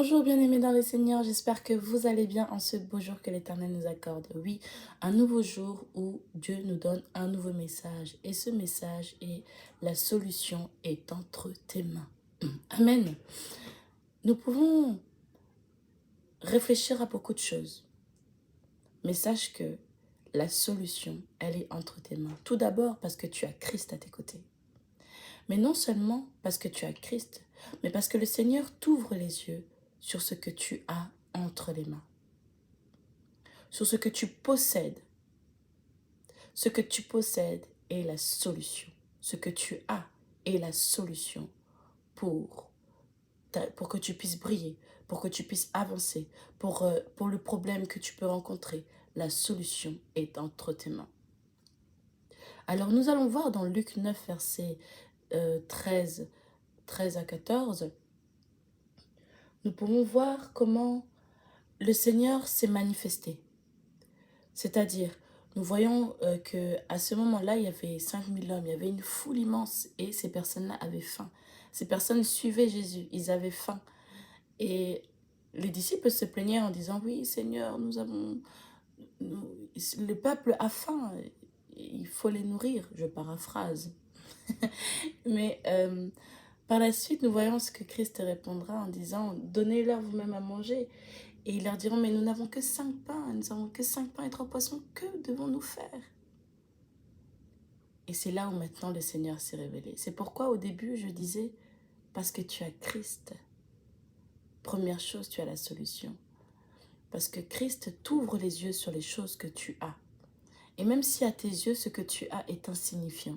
Bonjour bien-aimés dans le Seigneur, j'espère que vous allez bien en ce beau jour que l'Éternel nous accorde. Oui, un nouveau jour où Dieu nous donne un nouveau message. Et ce message est: la solution est entre tes mains. Amen. Nous pouvons réfléchir à beaucoup de choses, mais sache que la solution, elle est entre tes mains. Tout d'abord parce que tu as Christ à tes côtés. Mais non seulement parce que tu as Christ, mais parce que le Seigneur t'ouvre les yeux sur ce que tu as entre les mains, sur ce que tu possèdes. Ce que tu possèdes est la solution. Ce que tu as est la solution pour que tu puisses briller, pour que tu puisses avancer, pour le problème que tu peux rencontrer. La solution est entre tes mains. Alors nous allons voir dans Luc 9, versets 13 à 14, nous pouvons voir comment le Seigneur s'est manifesté. C'est-à-dire, nous voyons qu'à ce moment-là, il y avait 5000 hommes, il y avait une foule immense et ces personnes-là avaient faim. Ces personnes suivaient Jésus, ils avaient faim. Et les disciples se plaignaient en disant: oui, Seigneur, le peuple a faim, il faut les nourrir. Je paraphrase. Mais par la suite, nous voyons ce que Christ répondra en disant: donnez-leur vous-même à manger. Et ils leur diront: mais nous n'avons que 5 pains, nous n'avons que 5 pains et 3 poissons, que devons-nous faire? Et c'est là où maintenant le Seigneur s'est révélé. C'est pourquoi au début je disais: parce que tu as Christ. Première chose, tu as la solution. Parce que Christ t'ouvre les yeux sur les choses que tu as. Et même si à tes yeux ce que tu as est insignifiant,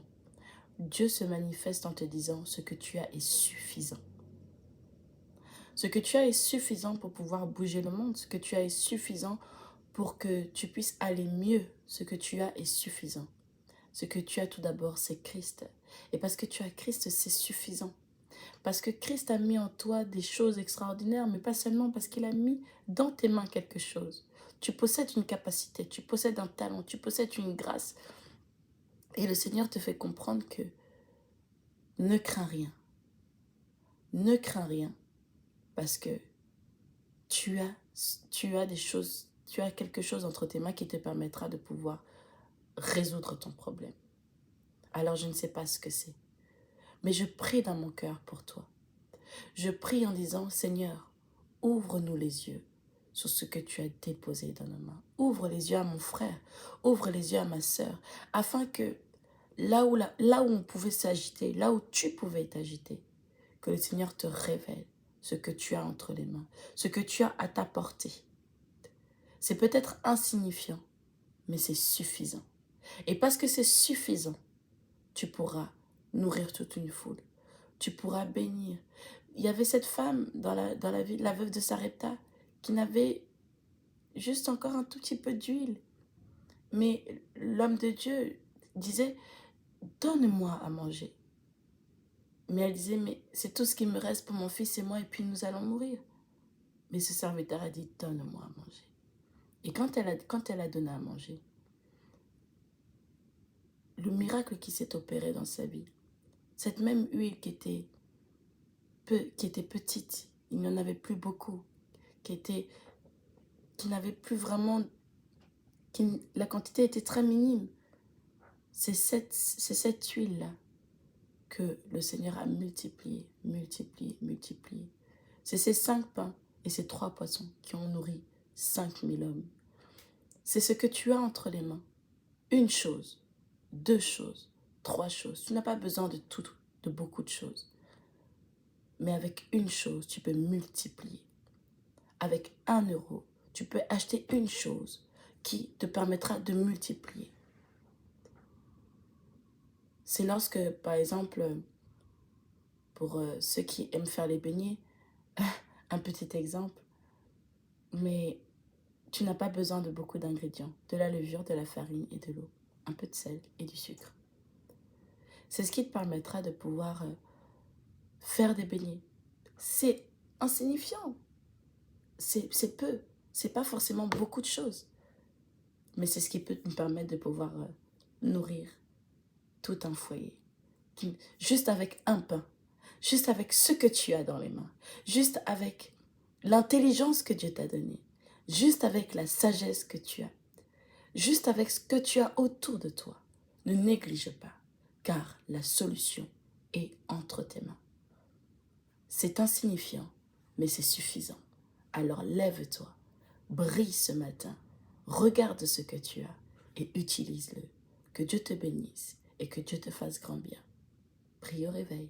Dieu se manifeste en te disant: ce que tu as est suffisant. Ce que tu as est suffisant pour pouvoir bouger le monde. Ce que tu as est suffisant pour que tu puisses aller mieux. Ce que tu as est suffisant. Ce que tu as tout d'abord, c'est Christ. Et parce que tu as Christ, c'est suffisant. Parce que Christ a mis en toi des choses extraordinaires, mais pas seulement parce qu'il a mis dans tes mains quelque chose. Tu possèdes une capacité, tu possèdes un talent, tu possèdes une grâce. Et le Seigneur te fait comprendre que ne crains rien. Ne crains rien parce que tu as des choses, tu as quelque chose entre tes mains qui te permettra de pouvoir résoudre ton problème. Alors je ne sais pas ce que c'est, mais je prie dans mon cœur pour toi. Je prie en disant: Seigneur, ouvre-nous les yeux sur ce que tu as déposé dans nos mains. Ouvre les yeux à mon frère, ouvre les yeux à ma sœur, afin que là où on pouvait s'agiter, là où tu pouvais t'agiter, que le Seigneur te révèle ce que tu as entre les mains, ce que tu as à ta portée. C'est peut-être insignifiant, mais c'est suffisant. Et parce que c'est suffisant, tu pourras nourrir toute une foule. Tu pourras bénir. Il y avait cette femme dans la ville, la veuve de Sarepta, qui n'avait juste encore un tout petit peu d'huile. Mais l'homme de Dieu disait: donne-moi à manger. Mais elle disait: mais c'est tout ce qui me reste pour mon fils et moi, et puis nous allons mourir. Mais ce serviteur a dit: donne-moi à manger. Et quand elle a donné à manger, le miracle qui s'est opéré dans sa vie, cette même huile qui était petite, il n'y en avait plus beaucoup, qui n'avait plus vraiment, la quantité était très minime. C'est cette huile-là que le Seigneur a multipliée. C'est ces 5 pains et ces 3 poissons qui ont nourri 5000 hommes. C'est ce que tu as entre les mains. Une chose, 2 choses, 3 choses. Tu n'as pas besoin de beaucoup de choses. Mais avec une chose, tu peux multiplier. Avec 1 euro, tu peux acheter une chose qui te permettra de multiplier. C'est lorsque, par exemple, pour ceux qui aiment faire les beignets, un petit exemple, mais tu n'as pas besoin de beaucoup d'ingrédients, de la levure, de la farine et de l'eau, un peu de sel et du sucre. C'est ce qui te permettra de pouvoir faire des beignets. C'est insignifiant, c'est peu, c'est pas forcément beaucoup de choses, mais c'est ce qui peut te permettre de pouvoir nourrir tout un foyer. Juste avec un pain, juste avec ce que tu as dans les mains, juste avec l'intelligence que Dieu t'a donnée, juste avec la sagesse que tu as, juste avec ce que tu as autour de toi. Ne néglige pas, car la solution est entre tes mains. C'est insignifiant, mais c'est suffisant. Alors lève-toi, brille ce matin, regarde ce que tu as et utilise-le. Que Dieu te bénisse et que Dieu te fasse grand bien. Prie au réveil.